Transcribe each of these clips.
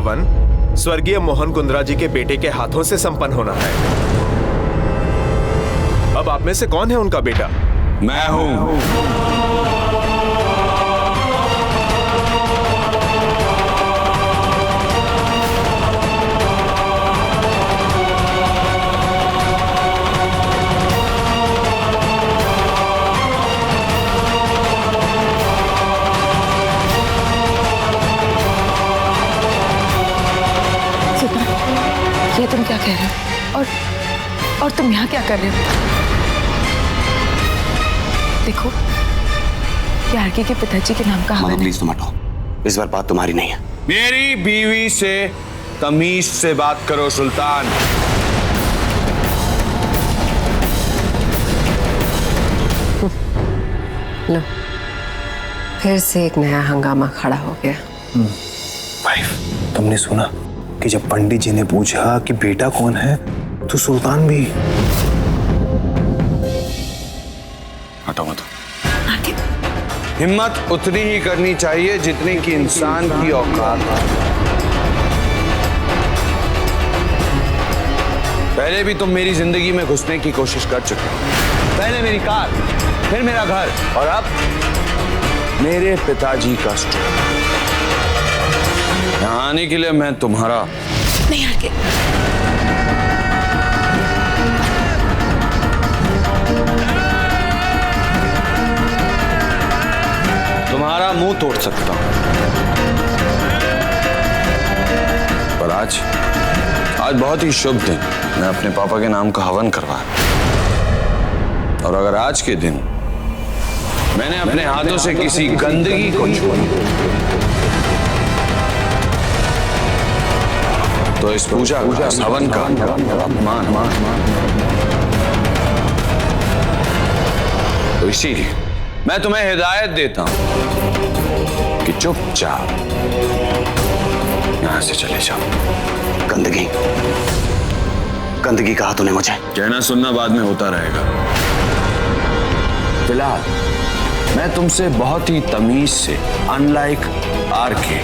हवन स्वर्गीय मोहन कुंद्रा जी के बेटे के हाथों से संपन्न होना है। अब आप में से कौन है उनका बेटा? मैं हूं। ये तुम क्या कह रहे हो? और तुम यहाँ क्या कर रहे हो? देखो, ये आरके के पिताजी के नाम का हवन है। प्लीज तुम हटो, इस बार बात तुम्हारी नहीं है। मेरी बीवी से तमीज से बात करो सुल्तान। लो, फिर से एक नया हंगामा खड़ा हो गया। वाइफ, तुमने सुना कि जब पंडित जी ने पूछा कि बेटा कौन है तो सुल्तान भी। हटो मत। हिम्मत उतनी ही करनी चाहिए जितनी की इंसान की औकात है। पहले भी तुम मेरी जिंदगी में घुसने की कोशिश कर चुके हो। पहले मेरी कार, फिर मेरा घर, और अब मेरे पिताजी का स्टोर। यहाँ आने के लिए मैं तुम्हारा नहीं आरके, तुम्हारा मुंह तोड़ सकता हूं, पर आज बहुत ही शुभ दिन। मैं अपने पापा के नाम का हवन करवा, और अगर आज के दिन मैंने अपने हाथों से किसी गंदगी को छुआ तो इस पूजा का, इस हवन का अपमान। तो इसीलिए मैं तुम्हें हिदायत देता हूं कि चुपचाप यहां से चले जाओ। गंदगी कहा तूने मुझे? कहना सुनना बाद में होता रहेगा। फिलहाल मैं तुमसे बहुत ही तमीज से, अनलाइक आरके,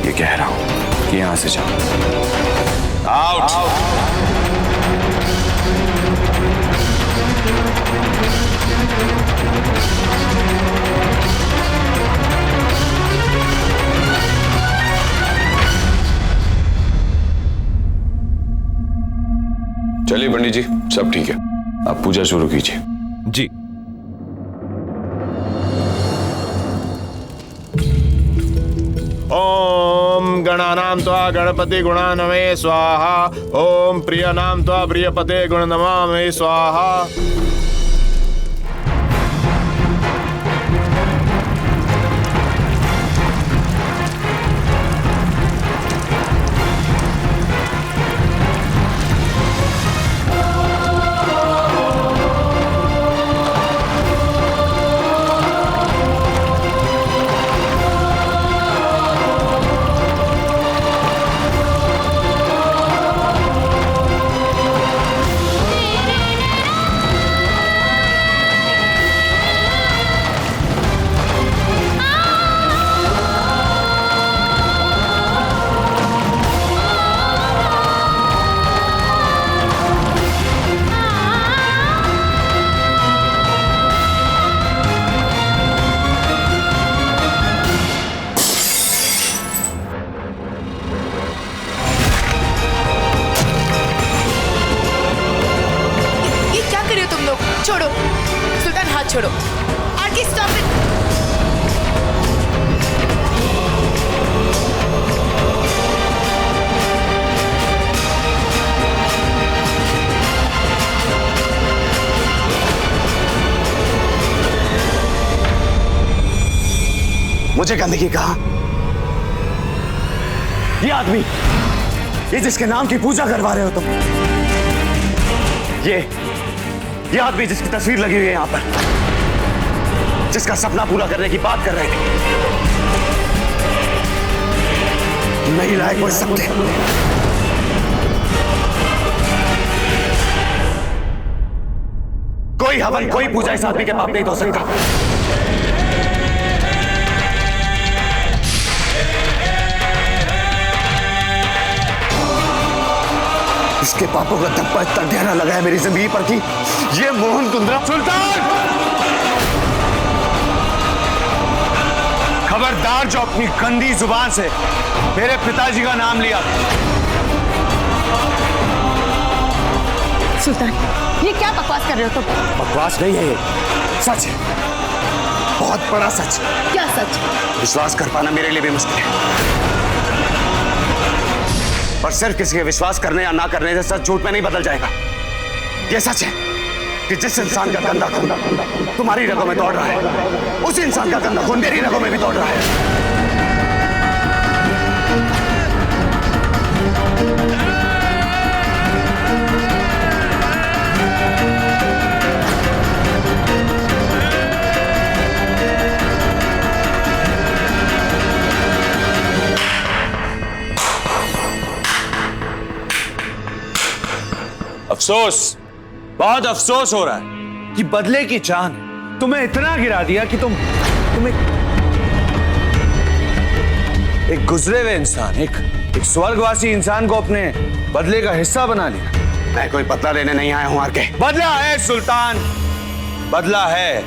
ये कह रहा हूं कि यहां से जाओ। आउट। चलिए पंडित जी, सब ठीक है, आप पूजा शुरू कीजिए। जी। ओम गणानां त्वा गणपति गुणानवे स्वाहा। ओम प्रियनां त्वा प्रियपते गुणनमामि स्वाहा। छोड़ो सुल्तान, हाथ छोड़ो। RK stop it. मुझे गंदगी कहा? ये आदमी, ये जिसके नाम की पूजा करवा रहे हो तुम, ये आदमी जिसकी तस्वीर लगी हुई है यहां पर, जिसका सपना पूरा करने की बात कर रहे थे, नहीं लायक हो सकते। कोई हवन, कोई पूजा इस आदमी के पाप नहीं धो सकता। इसके पापों का धब्बा इतना गहरा लगा है मेरी जिंदगी पर कि ये मोहन कुंद्रा। सुल्तान, खबरदार जो अपनी गंदी जुबान से मेरे पिताजी का नाम लिया। सुल्तान, ये क्या बकवास कर रहे हो तुम? बकवास नहीं है, ये सच है, बहुत बड़ा सच। क्या सच? विश्वास कर पाना मेरे लिए भी मुश्किल है, पर सिर्फ किसी के विश्वास करने या ना करने से सच झूठ में नहीं बदल जाएगा। यह सच है कि जिस इंसान का गंदा खून तुम्हारी रगों में दौड़ रहा है, उस इंसान का गंदा खून मेरी रगों में भी दौड़ रहा है। अफसोस, बहुत अफसोस हो रहा है कि बदले की चाह ने तुम्हें इतना गिरा दिया कि तुम्हें एक गुजरे हुए इंसान, एक स्वर्गवासी इंसान को अपने बदले का हिस्सा बना लिया। मैं कोई बदला लेने नहीं आया हूं आके। बदला है सुल्तान, बदला है।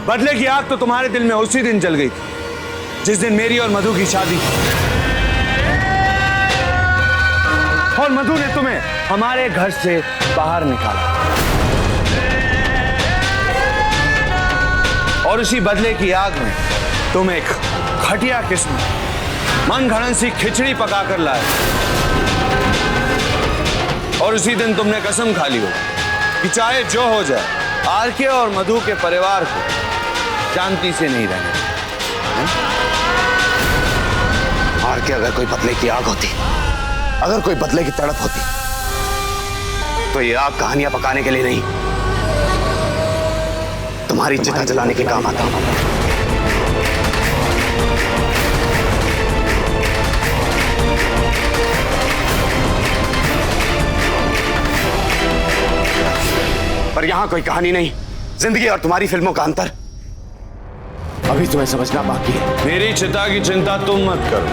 बदले की आग तो तुम्हारे दिल में उसी दिन जल गई थी जिस दिन मेरी और मधु की शादी थी, और मधु ने तुम्हें हमारे घर से बाहर निकाला, और उसी बदले की आग में तुम एक घटिया किस्म मन घड़न सी खिचड़ी पकाकर लाए, और उसी दिन तुमने कसम खा ली हो कि चाहे जो हो जाए आरके और मधु के परिवार को शांति से नहीं रहने। आरके अगर कोई बदले की आग होती, अगर कोई बदले की तड़प होती, तो ये आग कहानियां पकाने के लिए नहीं, तुम्हारी चिता जलाने के काम आता। पर यहां कोई कहानी नहीं, जिंदगी और तुम्हारी फिल्मों का अंतर अभी तुम्हें समझना बाकी है। मेरी चिता की चिंता तुम मत करो,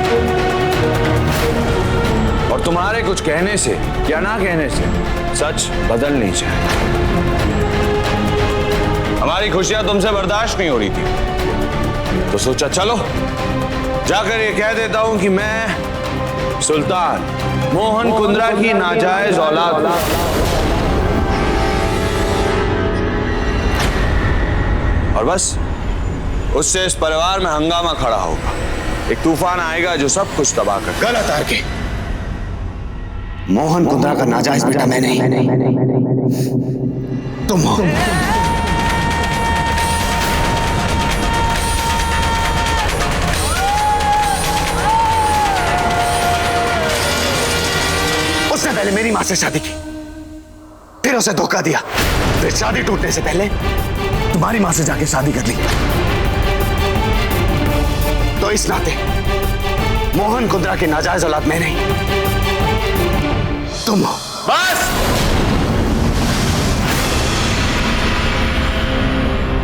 और तुम्हारे कुछ कहने से या ना कहने से सच बदल नहीं जाए। हमारी खुशियां तुमसे बर्दाश्त नहीं हो रही थी, तो सोचा चलो जाकर ये कह देता हूं कि मैं सुल्तान मोहन कुंद्रा की नाजायज औलाद हूं। और बस उससे इस परिवार में हंगामा खड़ा होगा, एक तूफान आएगा जो सब कुछ तबाह कर। गलत आरके, मोहन कुंद्रा का नाजायज बेटा मैं नहीं, तुम हो। उसने पहले मेरी मां से शादी की, फिर उसे धोखा दिया, फिर शादी टूटने से पहले तुम्हारी मां से जाके शादी कर ली। तो इस नाते मोहन कुंद्रा की नाजायज औलाद मैं नहीं, तुम हो। बस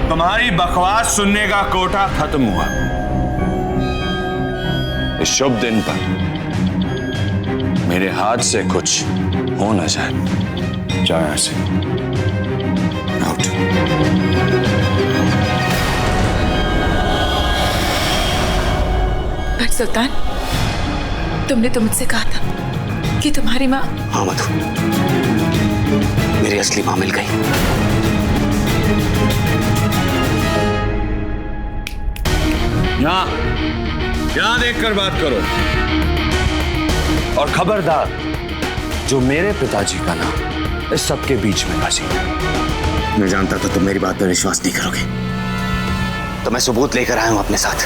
तुम्हारी बकवास सुनने का कोटा खत्म हुआ। इस शुभ दिन पर मेरे हाथ से कुछ हो न जाए। जाओ यहां से, आउट। पर सुल्तान, तुमने तो मुझसे कहा था कि तुम्हारी माँ। हाँ मधु, मेरी असली मां मिल गई। यहां देखकर बात करो, और खबरदार जो मेरे पिताजी का नाम इस सबके बीच में फंसी। मैं जानता था तुम मेरी बात पर विश्वास नहीं करोगे, तो मैं सबूत लेकर आया हूं अपने साथ,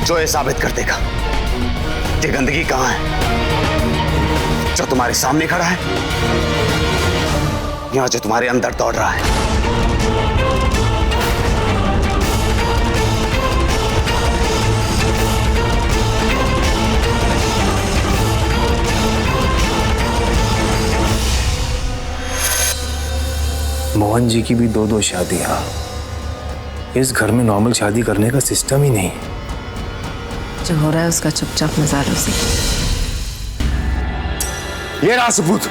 जो ये साबित कर देगा कि गंदगी कहां है, जो तुम्हारे सामने खड़ा है या जो तुम्हारे अंदर दौड़ रहा है। मोहन जी की भी दो शादियां। इस घर में नॉर्मल शादी करने का सिस्टम ही नहीं। जो हो रहा है उसका चुपचाप नजारों से। ये रहा सबूत।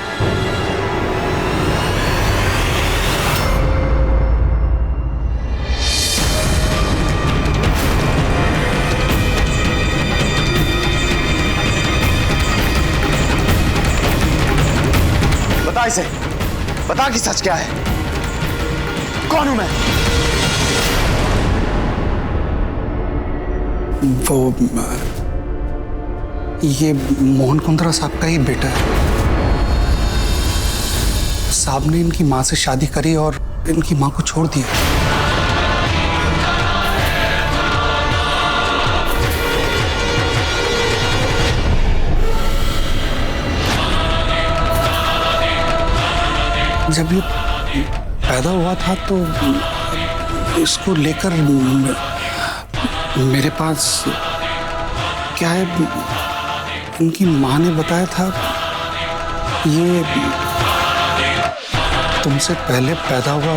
बता इसे, बता कि सच क्या है, कौन हूं मैं? वो ये मोहन कुंद्रा साहब का ही बेटा है। साहब ने इनकी माँ से शादी करी और इनकी माँ को छोड़ दिया। जब ये पैदा हुआ था तो इसको लेकर मेरे पास क्या है, इनकी माँ ने बताया था ये तुमसे पहले पैदा हुआ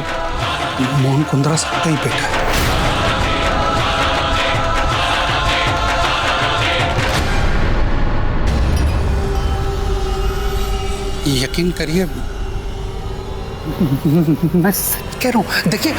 मोहन कुंद्रा साहब का ही बेटा है। यकीन करिए, मैं सच कह रहा हूं। देखिए,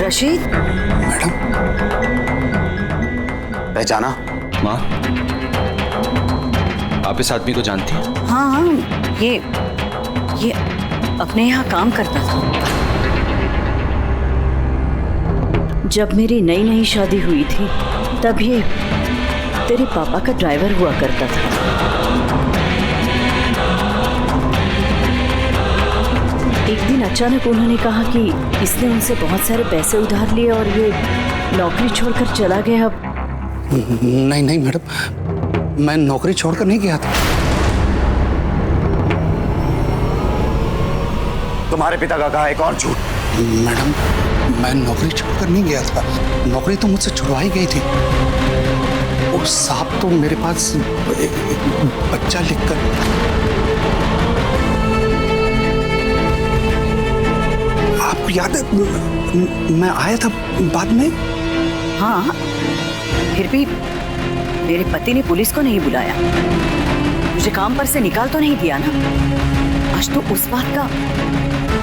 रशीद, मैडम, पहचाना? माँ, आप इस आदमी को जानती हैं? हाँ हाँ, ये अपने यहाँ काम करता था। जब मेरी नई नई शादी हुई थी तब ये तेरे पापा का ड्राइवर हुआ करता था। एक दिन अचानक उन्होंने कहा कि इसने उनसे बहुत सारे पैसे उधार लिए और ये नौकरी छोड़कर चला गया। अब नहीं नहीं मैडम, मैं नौकरी छोड़कर नहीं गया था। तुम्हारे पिता का कहा एक और झूठ। मैडम, मैं नौकरी छोड़कर नहीं गया था। नौकरी तो मुझसे छुड़वाई गई थी। वो साहब तो मेरे पास एक बच्चा लिखकर, आपको याद है मैं आया था बाद में? हाँ, फिर भी मेरे पति ने पुलिस को नहीं बुलाया, मुझे काम पर से निकाल तो नहीं दिया ना। आज तो उस बात का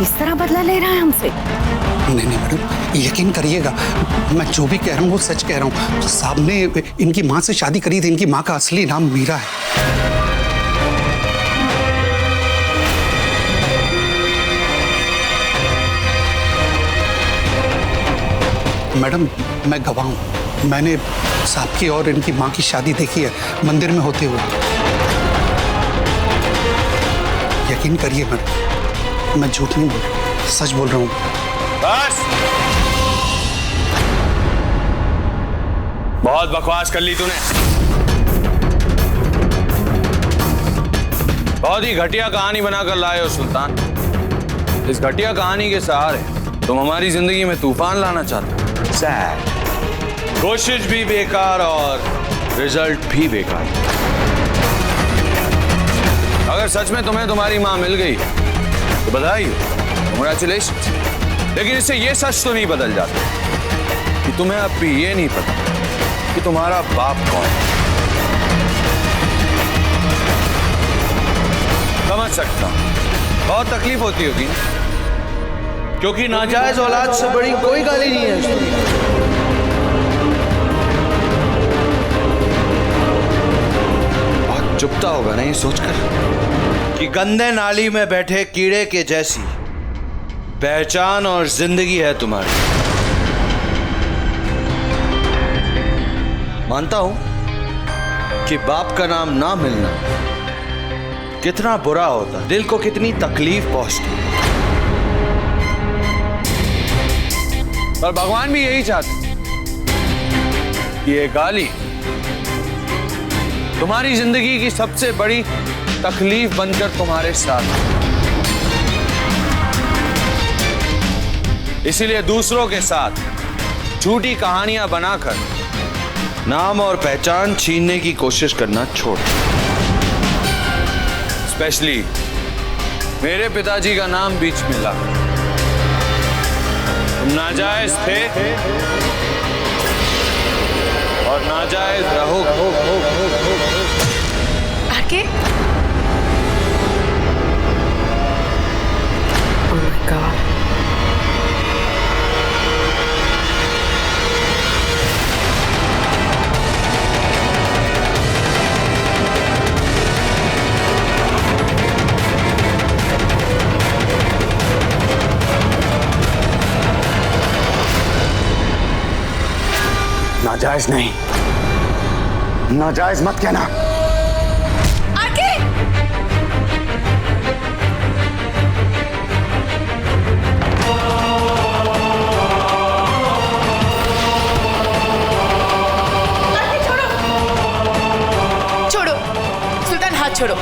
इस तरह बदला ले रहा है हमसे। नहीं नहीं मैडम, यकीन करिएगा, मैं जो भी कह रहा हूँ वो सच कह रहा हूँ। साहब ने इनकी माँ से शादी करी थी। इनकी माँ का असली नाम मीरा है। मैडम, मैं गवाह हूँ। मैंने साहब की और इनकी माँ की शादी देखी है मंदिर में होते हुए। यकीन करिए मैडम, मैं झूठ नहीं बोल रहा, सच बोल रहा हूँ। बस, बहुत बकवास कर ली तूने। बहुत ही घटिया कहानी बनाकर लाए हो सुल्तान। इस घटिया कहानी के सहारे तुम हमारी जिंदगी में तूफान लाना चाहते हो। कोशिश भी बेकार और रिजल्ट भी बेकार। अगर सच में तुम्हें तुम्हारी मां मिल गई तो बधाई हो, कांग्रेचुलेशंस। लेकिन इससे ये सच तो नहीं बदल जाता कि तुम्हें अब भी ये नहीं पता कि तुम्हारा बाप कौन है। समझ सकता हूं, बहुत तकलीफ होती होगी, क्योंकि नाजायज औलाद से बड़ी कोई गाली नहीं है इस दुनिया में। बहुत चुभता होगा ना ये सोचकर कि गंदे नाली में बैठे कीड़े के जैसी पहचान और जिंदगी है तुम्हारी। मानता हूं कि बाप का नाम ना मिलना कितना बुरा होता, दिल को कितनी तकलीफ पहुंचती। पर भगवान भी यही चाहते कि ये गाली तुम्हारी जिंदगी की सबसे बड़ी तकलीफ बनकर तुम्हारे साथ। इसीलिए दूसरों के साथ झूठी कहानियां बनाकर नाम और पहचान छीनने की कोशिश करना छोड़। स्पेशली मेरे पिताजी का नाम बीच में लाकर तुम नाजायज थे और नाजायज रहोगे। आके Oh my God. नाजायज नहीं, नाजायज मत कहना। आके छोड़ो सुल्तान, हाथ छोड़ो।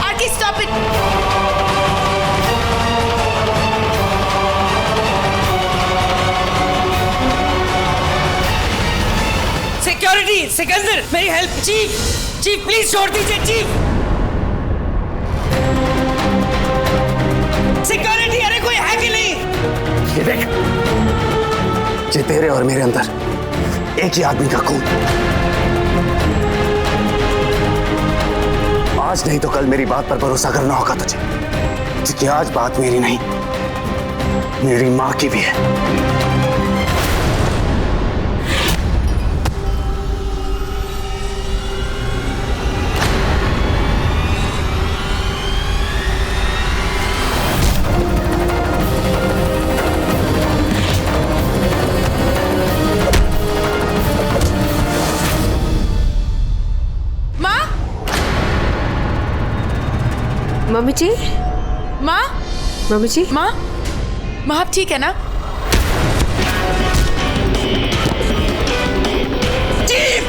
आके स्टॉप इट। सिक्योरिटी, सिकंदर मेरी हेल्प। चीफ, चीफ प्लीज छोड़ दीजिए चीफ। सिक्योरिटी, अरे कोई है कि नहीं? ये देख, ये तेरे और मेरे अंदर एक ही आदमी का खून। आज नहीं तो कल मेरी बात पर भरोसा करना होगा तुझे, क्योंकि आज बात मेरी नहीं, मेरी मां की भी है। मम्मी जी, माँ, मम्मी जी, माँ, माँ आप ठीक है ना? चीफ,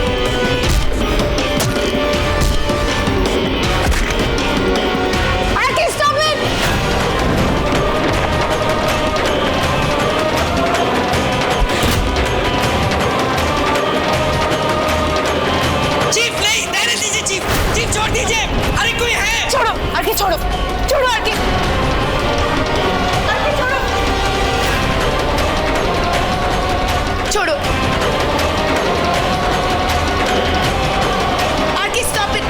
आके स्टॉप इट। चीफ नहीं, रहने दीजिए चीफ। चीफ छोड़ दीजिए। अरे कोई है? छोड़ो आके, छोड़ो छोड़ो आके। आके छोड़ो, छोड़ो आके, स्टॉप इट।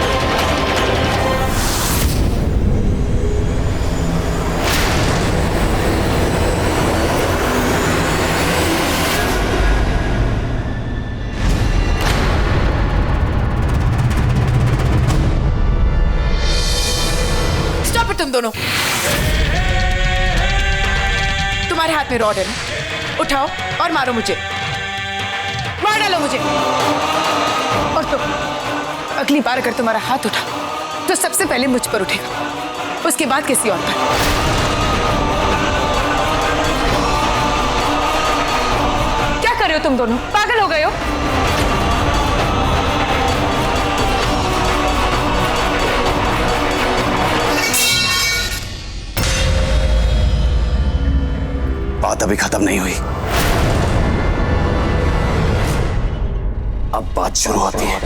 तुम दोनों, तुम्हारे हाथ में रॉड है ना? उठाओ और मारो मुझे, मार डालो मुझे। और तुम, अगली बार अगर तुम्हारा हाथ उठा तो सबसे पहले मुझ पर उठेगा, उसके बाद किसी और पर। क्या कर रहे हो तुम दोनों? पागल हो गए हो? बात अभी खत्म नहीं हुई, अब बात शुरू होती है।